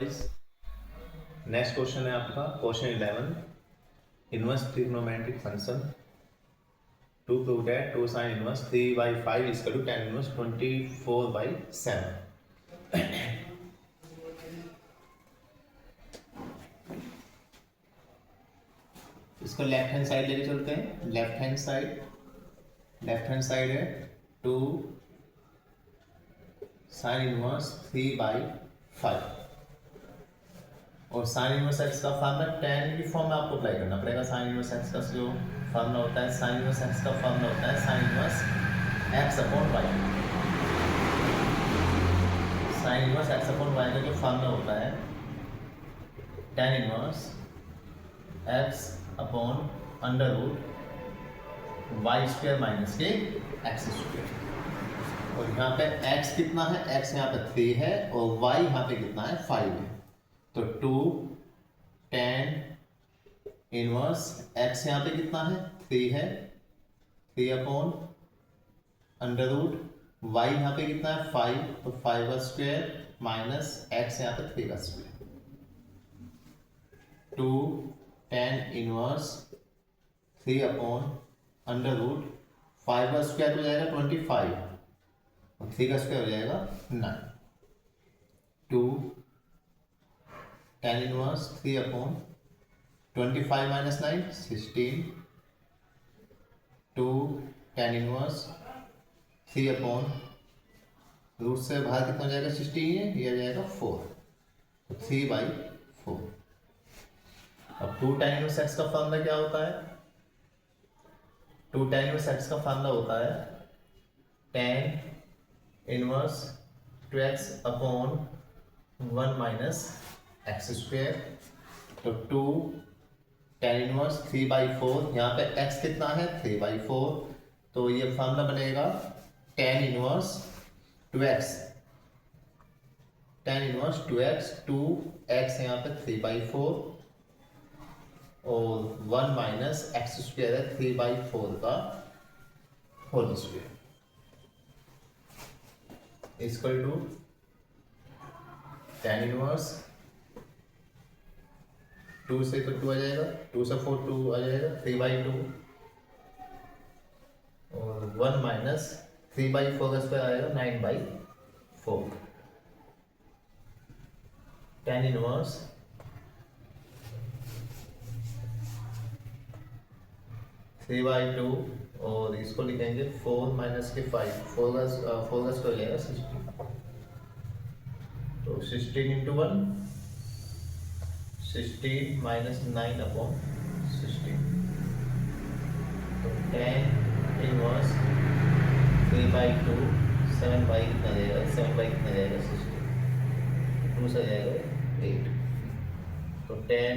Next question है आपका question 11 inverse trigonometric function to prove that 2 sin inverse 3/5 is equal to tan inverse 24/7। इसको left hand side लेके चलते हैं। Left hand side है 2 sin inverse 3/5 और साइन इनवर्स एक्स का फार्मूला tan की फॉर्म में आपको अप्लाई करना पड़ेगा। साइन इनवर्स एक्स का जो फार्मूला होता है, साइन इनवर्स एक्स का फार्मूला होता है sine inverse x upon y. Sine inverse x upon y का जो फार्मूला होता है tan inverse x upon under root y square minus के एक्स स्क्वायर। और यहाँ पे x कितना है, x यहाँ पे 3 है और y यहाँ पे कितना है 5 है। तो 2 tan इनवर्स x यहाँ पे कितना है 3 है, 3 अपॉन अंडर रूट y यहाँ पे कितना है 5, तो 5 का स्क्वायर माइनस x यहाँ पे 3 का square. 2 tan inverse 3 upon under root 5 का स्क्वायर हो जाएगा 25 और 3 का स्क्वायर हो जाएगा 9। 2 tan inverse 3 upon 25 minus 9 16। 2 tan inverse 3 upon root से बाहर कितना हो जाएगा 16 है, यह आ जाएगा 4, तो 3/4। अब 2 tan इनवर्स x का फार्मूला क्या होता है? 2 tan इनवर्स x का फार्मूला होता है tan inverse 2x upon 1 minus x square. तो 2 tan इनवर्स 3/4, यहाँ पे x कितना है 3/4, तो ये फार्मूला बनेगा tan inverse 2x, tan inverse 2x 2x यहाँ पे 3/4 और 1 माइनस एक्स स्क्वायर है 3/4 का whole square equal to tan inverse 2 से तो 2 आ जाएगा, 2 से 4 2 आ जाएगा 3/2 और 1 माइनस 3/4 का स्क्वायर आएगा 9/4। tan इनवर्स 3/2 और इसको लिखेंगे 4 माइनस के 5, 4 का स्क्वायर हो जाएगा 16, तो 16 इंटू 1 16 माइनस 9 अपॉन 16, तो tan इनवर्स 3/2 7 कितना जाएगा 7 कितना जाएगा 16, 2 से जाएगा 8, तो tan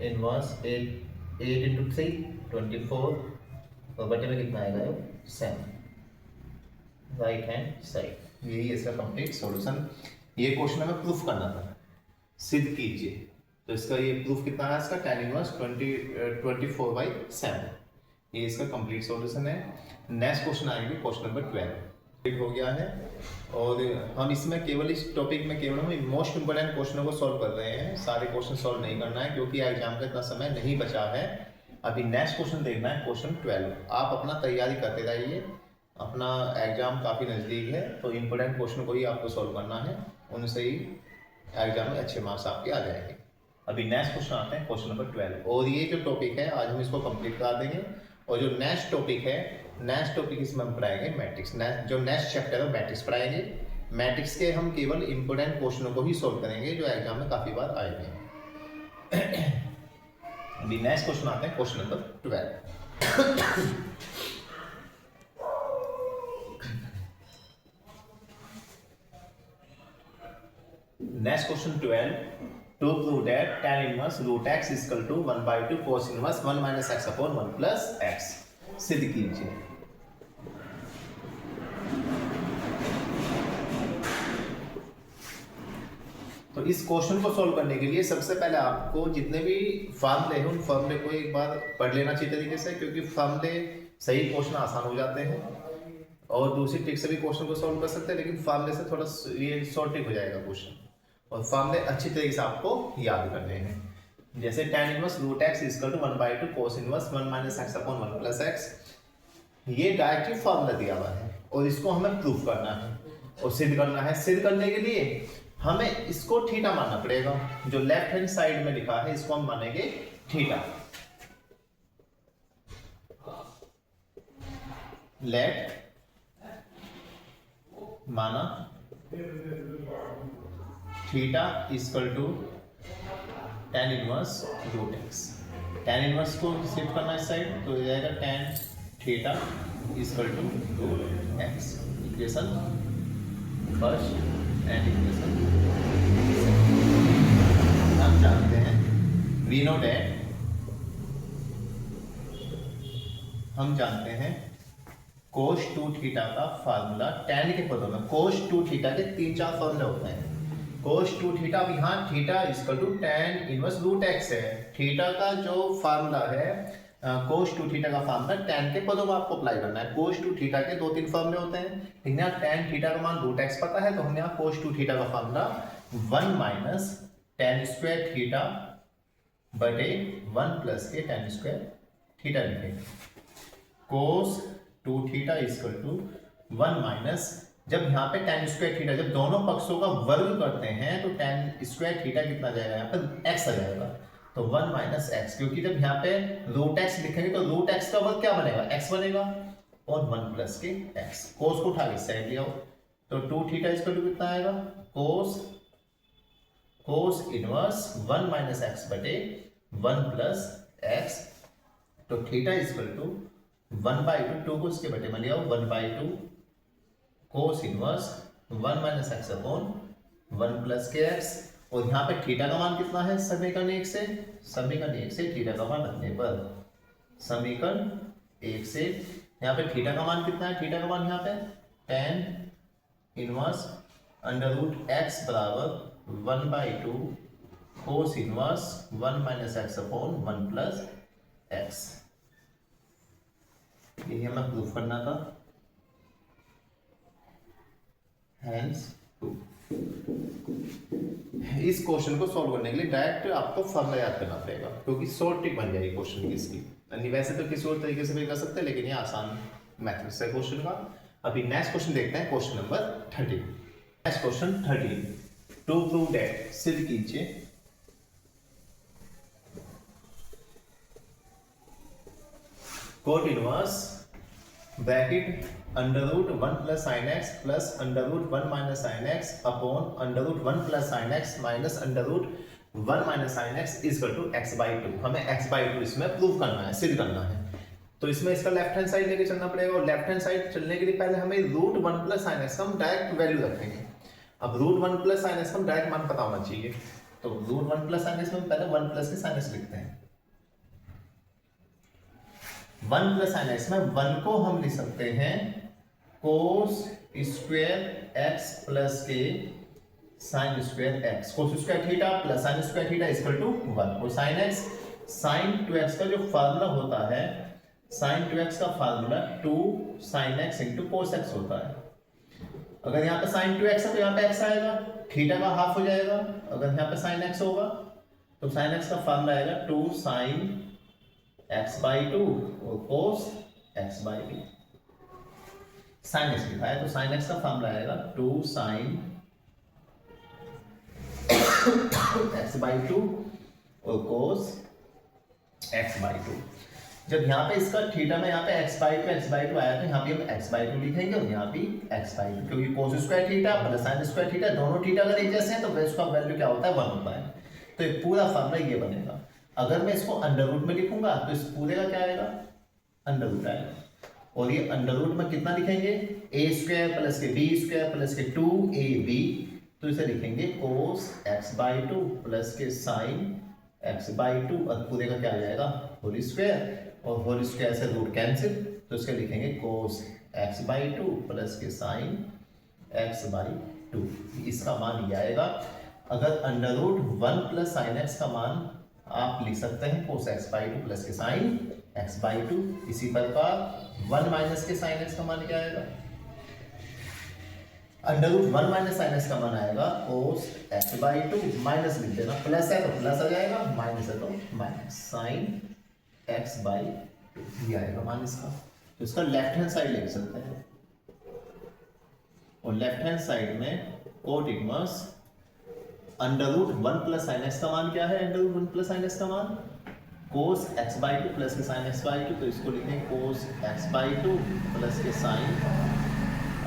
इनवर्स 8 इंटू 3 24 और बटे में कितना आएगा 7 राइट हैंड साइड। यही इसका कंप्लीट सॉल्यूशन। ये क्वेश्चन हमें प्रूफ करना था, सिद्ध कीजिए। तो इसका ये प्रूफ कितना है इसका tan इनवर्स 24/7, ये इसका कंप्लीट सॉल्यूशन है। नेक्स्ट क्वेश्चन आएंगे क्वेश्चन नंबर 12 हो गया है और हम इसमें केवल इस टॉपिक में केवल हम मोस्ट इंपोर्टेंट क्वेश्चनों को सॉल्व कर रहे हैं। सारे क्वेश्चन सॉल्व नहीं करना है क्योंकि एग्जाम का इतना समय नहीं बचा है। अभी नेक्स्ट क्वेश्चन देखना है क्वेश्चन 12। आप अपना तैयारी करते रहिए, अपना एग्जाम काफ़ी नज़दीक है, तो इम्पोर्टेंट क्वेश्चन को ही आपको सॉल्व करना है, उनसे ही एग्जाम में अच्छे मार्क्स आपके आ जाएंगे। अभी नेक्स्ट क्वेश्चन आते हैं क्वेश्चन नंबर 12 और ये जो टॉपिक है आज हम इसको कंप्लीट करा देंगे। और जो नेक्स्ट टॉपिक इसमें हम पढ़ाएंगे मैट्रिक्स। जो नेक्स्ट चैप्टर है मैट्रिक्स पढ़ाएंगे। मैट्रिक्स के हम केवल इंपोर्टेंट क्वेश्चनों को ही सॉल्व करेंगे जो एग्जाम में काफ़ी बार आए हैं। अभी नेक्स्ट क्वेश्चन आते हैं question number 12। Next question 12 to prove that tan inverse root x is equal to 1/2 cos inverse 1 minus x upon 1 plus x सिद्ध कीजिए। तो इस क्वेश्चन को सॉल्व करने के लिए सबसे पहले आपको जितने भी फॉर्मूले हैं उन फॉर्मूले को एक बार पढ़ लेना चाहिए तरीके से, क्योंकि फॉर्मूले सही क्वेश्चन आसान हो जाते हैं और दूसरी ट्रिक से भी क्वेश्चन को सॉल्व कर सकते हैं, लेकिन फॉर्मूले से थोड़ा ये शॉर्ट ट्रिक हो जाएगा क्वेश्चन। और फॉर्मूले अच्छी तरीके से आपको याद करने हैं। जैसे tan inverse root x equal to 1/2 cos inverse 1 minus x upon 1 plus x, ये डायरेक्टली फॉर्मूला दिया हुआ है और इसको हमें प्रूफ करना है और सिद्ध करना है। सिद्ध करने के लिए हमें इसको थीटा मानना पड़ेगा। जो लेफ्ट हैंड साइड में लिखा है इसको हम मानेंगे थीटा। लेट माना theta equal to tan inverse root x. tan inverse को शिफ्ट करना इस साइड तो ये जाएगा tan theta equal to root x. Equation first and equation हम जानते हैं, वी नो दैट, हम जानते हैं cos 2 थीटा का फार्मूला tan के पदों में। cos 2 थीटा के 3-4 फॉर्मूले होते हैं। cos 2 थीटा, अब यहाँ theta equal to tan inverse root x है। थीटा का जो फार्मूला है cos 2 थीटा का फार्मूला tan के पदों में आपको अप्लाई करना है। cos 2 थीटा के 2-3 फॉर्मूले होते हैं, लेकिन यहाँ tan थीटा का मान रूट एक्स पता है तो हम यहाँ cos 2 थीटा का formula 1 minus tan square theta बटे 1 प्लस के tan स्क्वायर थीटा लिखेंगे। cos 2 theta equal to 1 minus, जब यहाँ पे tan स्क्वायर थीटा, जब दोनों पक्षों का वर्ग करते हैं तो tan स्क्वायर थीटा कितना जाएगा, यहाँ पर x आ जाएगा तो 1 माइनस एक्स, क्योंकि जब यहाँ पे रूट एक्स लिखेंगे तो रूट एक्स का वर्ग क्या बनेगा, x बनेगा और 1 प्लस के x। cos को उठा के साइड लिया तो 2 थीटा इक्वल टू कितना आएगा, cos इनवर्स 1 माइनस एक्स बटे 1 प्लस एक्स। तो थीटा इक्वल टू 1/2, 2 को इसके बटे में लिया 1/2 cos inverse 1 minus x upon 1 plus के एक्स। और यहाँ पे थीटा का मान कितना है, समीकरण 1 से, समीकरण 1 से थीटा का मान रखने पर, समीकरण 1 से यहाँ पे थीटा का मान कितना है, थीटा का मान यहाँ पे tan inverse under root x बराबर 1/2 cos inverse 1 minus x upon 1 plus x. यही हमें प्रूफ करना था। हैंस इस क्वेश्चन को सॉल्व करने के लिए डायरेक्ट आपको फॉर्मूला याद करना पड़ेगा, क्योंकि शॉर्ट ट्रिक बन जाएगी क्वेश्चन की इसकी। नहीं वैसे तो किसी और तरीके से भी कर सकते हैं, लेकिन ये आसान मैथमेटिक्स है क्वेश्चन का। अभी नेक्स्ट क्वेश्चन देखते हैं, question number 13। Next question 13, to prove that, सिद्ध कीजिए cot inverse bracket under root 1 plus sine x plus under root 1 minus sine x upon under root 1 plus sine x minus under root 1 minus sine x equal to x/2। हमें x/2 इसमें prove करना है, सिद्ध करना है। तो इसमें इसका लेफ्ट हैंड साइड लेके चलना पड़ेगा, और लेफ्ट हैंड साइड चलने के लिए पहले हमें रूट 1 प्लस साइन एक्स का हम डायरेक्ट वैल्यू रखेंगे। अब रूट 1 प्लस साइन एक्स का हम डायरेक्ट मान पता होना चाहिए, तो रूट 1 प्लस साइन एक्स में पहले 1 प्लस के साइन एक्स लिखते हैं। 1 प्लस साइन एक्स में 1 को हम लिख सकते हैं cos स्क्वायर x प्लस के sine square x, cos square theta plus sine square theta equal to 1। और साइन x, साइन 2x का जो फार्मूला होता है, साइन 2x का formula 2 sine x into cos x होता है। अगर यहाँ पे साइन 2x है तो यहाँ पे x आएगा, थीटा का हाफ हो जाएगा। अगर यहाँ पे साइन x होगा तो साइन x का फार्मूला आएगा 2 साइन x/2 और cos x/2। साइन एक्स लिखा है तो साइन एक्स का फार्मूला आएगा 2 साइन x/2 और cos x/2। जब यहाँ पे इसका थीटा में यहाँ पे x/2 आया तो यहाँ पे हम x/2 लिखेंगे और यहाँ भी x/2, क्योंकि cos square theta plus sine square theta दोनों थीटा अगर एक जैसे हैं तो उसका वैल्यू क्या होता है, 1 होता है। तो ये पूरा फार्मूला ये बनेगा। अगर मैं इसको अंडर रूट में लिखूंगा तो इस पूरे का क्या आएगा, अंडर रूट आएगा। और ये अंडर रूट में कितना लिखेंगे, a स्क्वायर प्लस के b स्क्वायर प्लस के 2ab, तो इसे लिखेंगे cos x/2 प्लस के sin x/2 और पूरे का क्या आ जाएगा, होल स्क्वायर, और होल स्क्वायर से रूट कैंसिल तो इसके लिखेंगे cos x/2 प्लस के sin x/2। इसका मान ये आएगा। अगर under root 1 plus sine x का मान आप लिख सकते हैं cos x/2 प्लस के sin x/2। इसी प्रकार 1 माइनस के sin x का मान क्या आएगा, under root 1 minus sine x का मान आएगा cos x by two, minus लिख देना, प्लस है तो प्लस आ जाएगा, माइनस है तो minus sine x by to, ये आएगा मान इसका। तो इसका लेफ्ट हैंड साइड लेके चलते हैं, और लेफ्ट हैंड साइड में cot inverse under root 1 plus sine x का मान क्या है, under root 1 plus sine x का मान cos x by two plus के साइन एक्स बाई टू, तो इसको लिखेंगे cos x by two plus के sine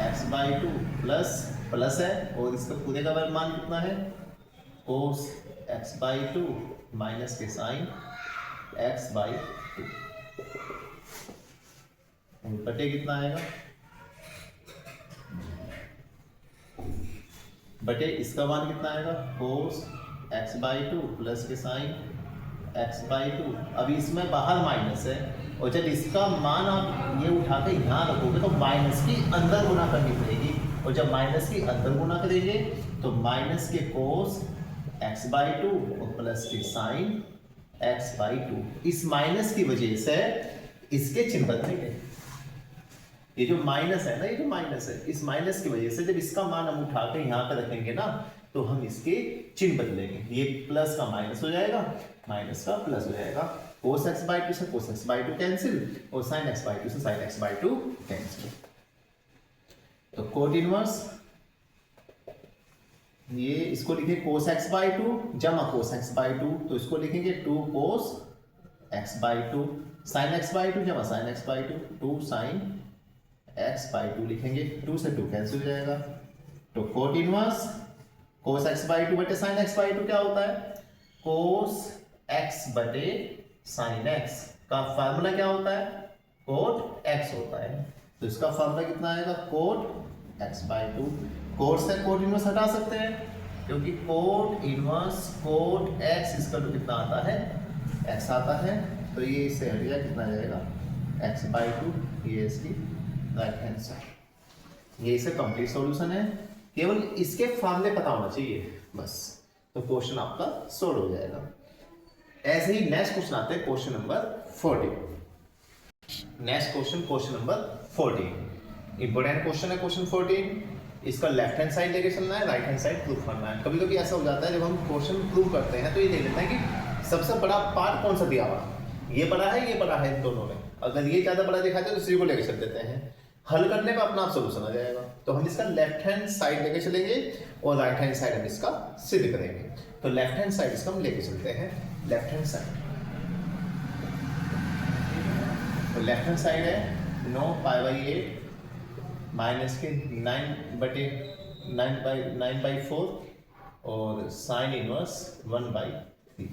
x by two plus plus है, और इसका पूरे का मान कितना है cos x by two minus के साइन एक्स बाई टू, बटे कितना आएगा, बटे इसका मान कितना आएगा cos x by two plus के साइन एक्स बाई टू। अभी इसमें बाहर माइनस है, और जब इसका मान आप ये उठा के यहाँ रखोगे तो माइनस की अंदर गुना करनी पड़ेगी, और जब माइनस की अंदर गुना करेंगे तो माइनस के कोस एक्स बाई टू और प्लस के साइन एक्स बाई टू, इस माइनस की वजह से इसके चिन्ह बदलेंगे। ये जो माइनस है ना, ये जो माइनस है, इस माइनस की वजह से जब इसका मान हम उठा के यहाँ पे रखेंगे ना तो हम इसके चिन्ह बदलेंगे, ये प्लस का माइनस हो जाएगा, माइनस का प्लस हो जाएगा, कोस एक्स बाई टू से कोस एक्स बाई टू कैंसिल, और साइन एक्स बाई टू से sign x by to cancel. तो कोट इनवर्स ये इसको लिखेंगे कोस एक्स बाई टू जमा कोस एक्स बाई टू, तो इसको लिखेंगे 2 cos x by two, sine x by two जमा sine x by two, 2 sine x by two लिखेंगे, 2 से 2 कैंसिल हो जाएगा। तो cot inverse cos x by two बटे साइन एक्स बाई टू क्या होता है, कोस एक्स बटे साइन एक्स का फार्मूला क्या होता है, कोट एक्स होता है, तो इसका फार्मूला कितना आएगा cot x by two. Cot से कोट इनवर्स हटा सकते हैं, क्योंकि कोट इनवर्स कोट एक्स इसका तो कितना आता है, एक्स आता है, तो ये इससे हट गया, कितना जाएगा एक्स बाई टू, ये इसकी राइट हैंड साइड। ये इसका कंप्लीट सॉल्यूशन है, केवल इसके फार्मूले पता होना चाहिए बस, तो क्वेश्चन आपका सॉल्व हो जाएगा। ऐसे ही नेक्स्ट क्वेश्चन आते हैं question number 14। Next question question number 14 important question है क्वेश्चन 14। इसका लेफ्ट हैंड साइड लेके चलना है, राइट हैंड साइड प्रूव करना है। कभी कभी ऐसा हो जाता है जब हम क्वेश्चन प्रूव करते हैं तो ये देख लेते हैं कि सबसे बड़ा पार्ट कौन सा दिया हुआ, ये बड़ा है ये बड़ा है, इन दोनों में अगर ये ज्यादा बड़ा दिखाते हैं तो इसी को लेके चल देते हैं, हल करने में अपना आप सोल्यूशन आ जाएगा। तो हम इसका लेफ्ट हैंड साइड लेके चलेंगे और राइट हैंड साइड हम इसका सिद्ध करेंगे। तो लेफ्ट हैंड साइड इसका हम लेके चलते हैं, लेफ्ट हैंड साइड, तो लेफ्ट हैंड साइड है 9 पाई बाई 8 माइनस के 9 बाई 4 और साइन इनवर्स 1 बाई 3।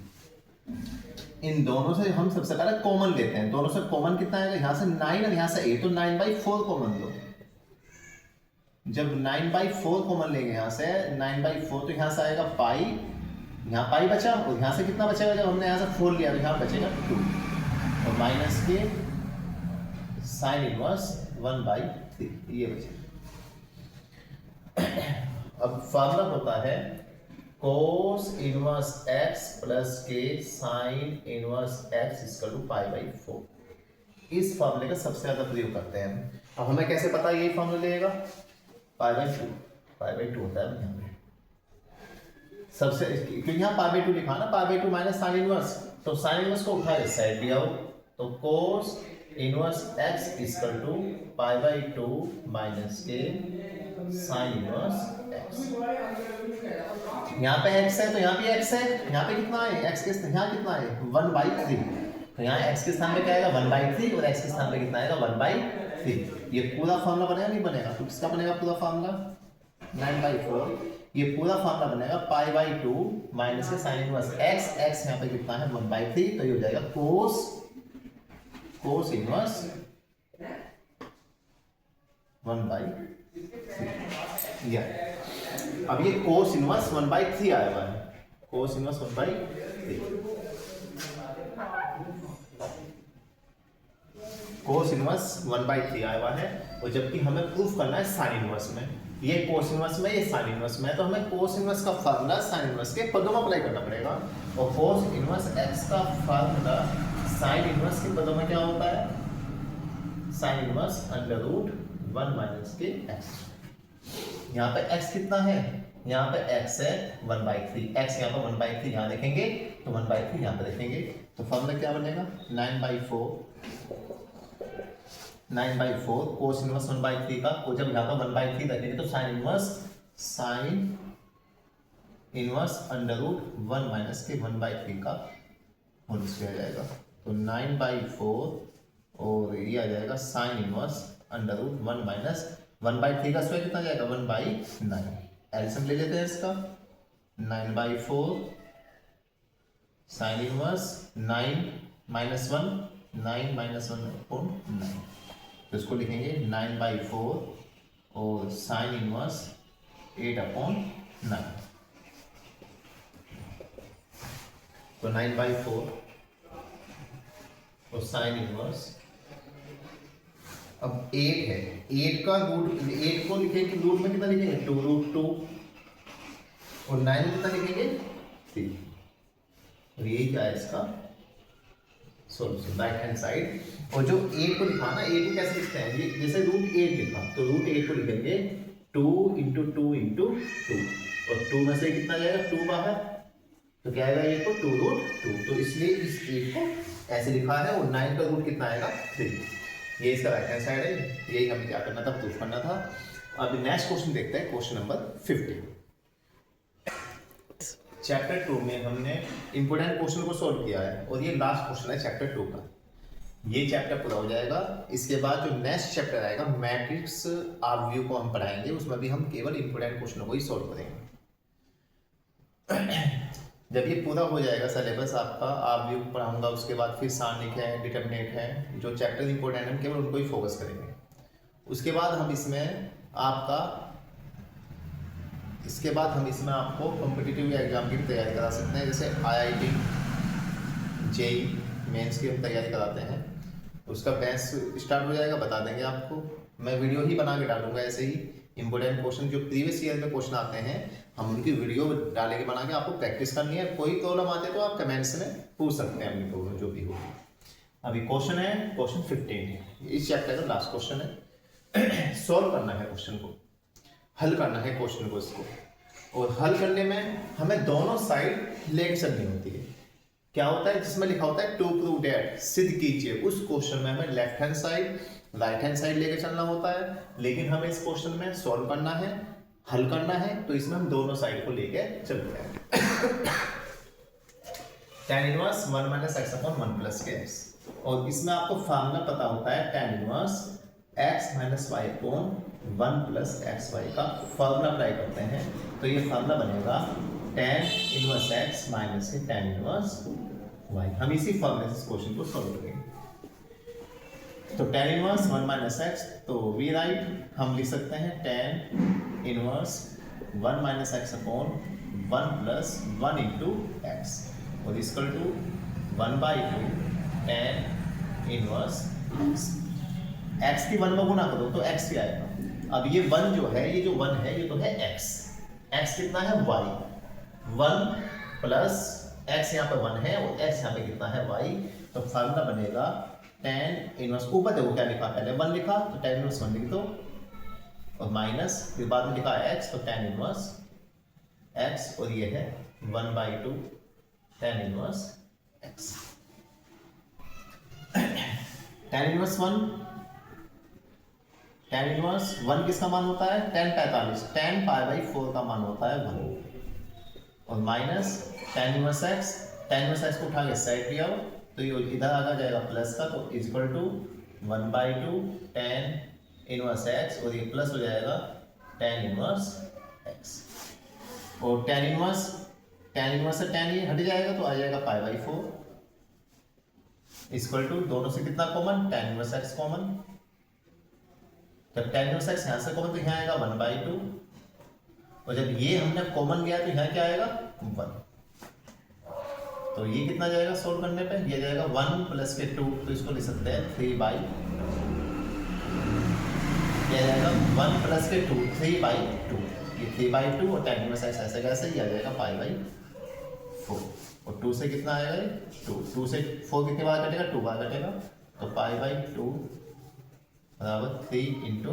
इन दोनों से हम सबसे पहले कॉमन लेते हैं, दोनों से कॉमन कितना आएगा, यहाँ से 9 और यहाँ से 8, तो 9 बाई 4 कॉमन लो। जब 9 बाई 4 कॉमन लेंगे यहाँ से 9 बाई 4, तो यहाँ से आएगा पाई, यहाँ पाई बचा, और यहाँ से कितना बचेगा, जब हमने यहाँ से 4 लिया तो यहाँ बचेगा 2 और माइनस के साइन इनवर्स 1 बाई 3, ये बचेगा। अब फार्मूला होता है cos इनवर्स x प्लस के sine inverse x equal to pi by 4। इस फार्मूले का सबसे ज्यादा प्रयोग करते हैं। अब हमें कैसे पता ये फार्मूला लेगा, पाई बाई 2 होता है यहाँ पे सबसे, क्योंकि यहाँ पाई बाई 2 लिखा ना, pi by 2 minus sine inverse, तो साइन इनवर्स को उठाए साइड लिया हो, तो cos inverse x equal to pi by 2 minus के साइन इनवर्स x। यहाँ पे x है तो यहाँ पे x है, यहाँ पे कितना है x के यहाँ कितना है 1 बाई 3, तो यहाँ x के स्थान पे क्या आएगा 1 बाई 3 और x के स्थान पे कितना आएगा 1 बाई 3। ये पूरा फार्मूला बनेगा नहीं बनेगा, तो किसका बनेगा पूरा फार्मूला 9 बाई 4, ये पूरा फार्मूला बनेगा पाई बाई 2 माइनस के साइन इनवर्स x यहाँ पे कितना है 1 बाई 3, तो ये हो जाएगा कोस इनवर्स 1 बाई 3। अब ये कोस इनवर्स 1 बाई 3 आया हुआ है, cos inverse 1 by 3, cos inverse 1 by 3 आया हुआ है, और जबकि हमें प्रूफ करना है साइन इनवर्स में, ये कोस इनवर्स में ये साइन इनवर्स में, तो हमें कोस इनवर्स का फार्मूला साइन इनवर्स के पदों में अप्लाई करना पड़ेगा, और कोस इनवर्स x का फार्मूला साइन इनवर्स के पदों में क्या होता है, sine inverse under root 1 minus के x। यहाँ पे x कितना है, यहाँ पे x है 1/3, x यहाँ पे 1/3 यहाँ देखेंगे तो 1/3 यहाँ पे देखेंगे, तो फॉर्मूला क्या बनेगा 9/4 कोस इनवर्स 1/3 का, को जब यहाँ पे 1/3 रखेंगे तो sine inverse under root 1 minus के 1/3 का होल स्क्वायर आ जाएगा, तो 9/4 और ये आ जाएगा sine inverse under root 1 minus 1/3 का स्क्वायर कितना जाएगा 1/9। एलसीएम ले लेते हैं इसका, 9/4 साइन इनवर्स 9 माइनस 1 अपॉन 9, तो इसको लिखेंगे 9/4 और साइन इनवर्स 8/9, तो 9/4 और साइन इनवर्स, अब 8 है, 8 का रूट, 8 को लिखेंगे रूट में कितना लिखेंगे 2√2 और 9 में कितना लिखेंगे 3, और यही क्या है इसका सॉल्यूशन राइट हैंड साइड। और जो 8 को लिखा ना, 8 को कैसे लिखते हैं, ये जैसे √8 लिखा तो √8 को लिखेंगे 2 × 2 × 2 और 2 में से कितना जाएगा 2 बाहर, तो क्या आएगा ये तो 2√2, तो इसलिए इस 8 को ऐसे लिखा है, और 9 का रूट कितना आएगा 3, ये इसका राइट हैंड साइड है। यही हमें क्या करना था, प्रूफ करना था। अब नेक्स्ट क्वेश्चन देखते हैं, क्वेश्चन नंबर 50। चैप्टर 2 में हमने इंपोर्टेंट क्वेश्चन को सॉल्व किया है, और ये लास्ट क्वेश्चन है चैप्टर 2 का, ये चैप्टर पूरा हो जाएगा। इसके बाद जो नेक्स्ट चैप्टर आएगा मैट्रिक्स आरव्यू को हम पढ़ाएंगे, उसमें भी हम केवल इंपोर्टेंट क्वेश्चनों को ही सॉल्व करेंगे। जब ये पूरा हो जाएगा सिलेबस आपका, आप व्यू पढ़ाऊंगा, उसके बाद फिर सारणिक है, डिटर्मिनेंट है, जो चैप्टर इंपॉर्टेंट है केवल उनको ही फोकस करेंगे। उसके बाद हम इसमें आपको कॉम्पिटिटिव एग्जाम की भी तैयारी करा सकते हैं, जैसे IIT JEE मेंस की हम तैयारी कराते हैं, उसका बैच स्टार्ट हो जाएगा, बता देंगे आपको। मैं वीडियो ही बना के डालूंगा, ऐसे ही इंपॉर्टेंट क्वेश्चन जो प्रीवियस ईयर में क्वेश्चन आते हैं हम उनकी वीडियो डालेंगे बना के, आपको प्रैक्टिस करनी है। कोई प्रॉब्लम आते है तो आप कमेंट्स में पूछ सकते हैं अपनी प्रॉब्लम जो भी हो। अभी क्वेश्चन है क्वेश्चन 15, इस चैप्टर का लास्ट क्वेश्चन है। सॉल्व करना है क्वेश्चन को, हल करना है क्वेश्चन को इसको, और हल करने में हमें दोनों साइड लेके चलनी होती है। क्या होता है जिसमें लिखा होता है टू प्रूव दैट, सिद्ध कीजिए, उस क्वेश्चन में हमें left hand side right hand side लेके चलना होता है, लेकिन हमें इस क्वेश्चन में सॉल्व करना है, हल करना है, तो इसमें हम दोनों साइड को लेके चलते हैं। tan इनवर्स 1 - x/1 + x, और इसमें आपको फार्मूला पता होता है tan inverse x - y/1 + xy का फार्मूला अप्लाई करते हैं, तो ये फार्मूला बनेगा tan इनवर्स x माइनस के tan इनवर्स y। हम इसी फार्मूले से इस क्वेश्चन को सॉल्व करेंगे। तो tan इनवर्स 1 - x, तो वी राइट हम लिख सकते हैं tan इनवर्स 1 - x/1 + 1 × x, और equal to 1/2 tan inverse x की 1 में गुना करो तो x क्या आएगा। अब ये 1 जो है, ये जो 1 है ये तो है x कितना है y, 1 प्लस x यहाँ पे 1 है और x यहाँ पे कितना है y, तो फार्मूला बनेगा tan इनवर्स, ऊपर देखो क्या लिखा, पहले 1 लिखा तो tan इनवर्स 1 लिख दो, और माइनस फिर बाद में लिखा x, तो tan इनवर्स x, और ये है 1/2 tan inverse x। tan inverse 1 किसका मान होता है, tan 45, tan π/4 का मान होता है 1, और माइनस tan इनवर्स x को उठा के साइड लिया तो ये इधर आ जाएगा प्लस का, तो equal to 1/2 tan inverse x, और ये प्लस हो जाएगा tan इनवर्स x, और tan इनवर्स से tan ये हट जाएगा तो आ जाएगा π/4 इक्वल टू, दोनों से कितना common, tan inverse x common, जब tan इनवर्स x यहाँ से कॉमन तो यहाँ आएगा 1/2, और जब ये हमने कॉमन लिया तो यहाँ क्या आएगा 1, तो ये कितना जाएगा सोल्व करने पे, ये जाएगा 1 + के 2, तो इसको लिख सकते हैं 3/, ये जाएगा 1 + के 2 3/2, ये 3/2, और tan इनवर्स x ऐसे कैसे ये आ जाएगा π/4, और 2 से कितना आएगा 2 से 4 कितने बार कटेगा 2 बार कटेगा, तो π/2 बराबर 3 ×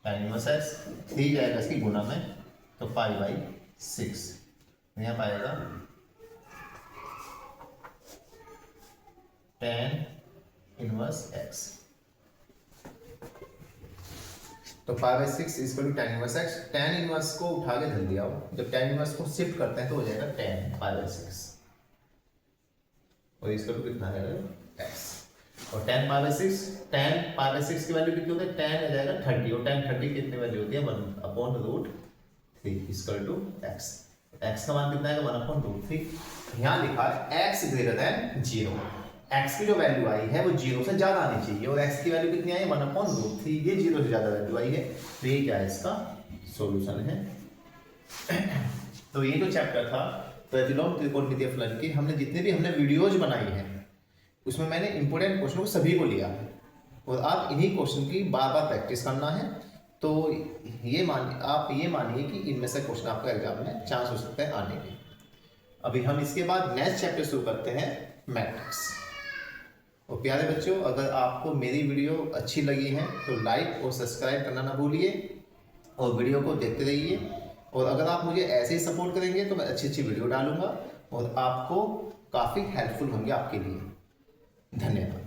tan इनवर्स x, 3 जाएगा इसकी गुना में तो पाई बाई 6, यहाँ पाएगा tan इनवर्स x, तो pi by 6 equal to tan inverse x। tan inverse को उठा के धर दिया, जब tan इनवर्स को शिफ्ट करते हैं तो हो जाएगा tan पाई बाई 6 और इसका तो कितना है x, और tan pi by 6, tan pi by 6 की वैल्यू कितनी होती है, tan आ जाएगा 30 और tan 30 कितनी वैल्यू होती है 1/√3 इक्वल टू x। x का मान कितना है 1/√3। यहाँ लिखा है x ग्रेटर देन 0, x की जो वैल्यू आई है वो 0 से ज्यादा आनी चाहिए और x की वैल्यू कितनी आई है 1/√3, ये 0 से ज्यादा वैल्यू आई है, तो ये क्या है इसका सॉल्यूशन है। तो ये जो चैप्टर था प्रतिलोम त्रिकोणमितीय फलन की, हमने जितने भी हमने वीडियोज बनाई हैं उसमें मैंने इंपोर्टेंट क्वेश्चन को सभी को लिया है और आप इन्हीं क्वेश्चन की बार बार प्रैक्टिस करना है। तो आप ये मानिए कि इनमें से क्वेश्चन आपका एग्जाम में चांस हो सकता है आने के। अभी हम इसके बाद नेक्स्ट चैप्टर शुरू करते हैं मैट्रिक्स। और प्यारे बच्चों, अगर आपको मेरी वीडियो अच्छी लगी है तो लाइक और सब्सक्राइब करना ना भूलिए और वीडियो को देखते रहिए। और अगर आप मुझे ऐसे ही सपोर्ट करेंगे तो मैं अच्छी अच्छी वीडियो डालूंगा और आपको काफ़ी हेल्पफुल होंगे आपके लिए। धन्यवाद।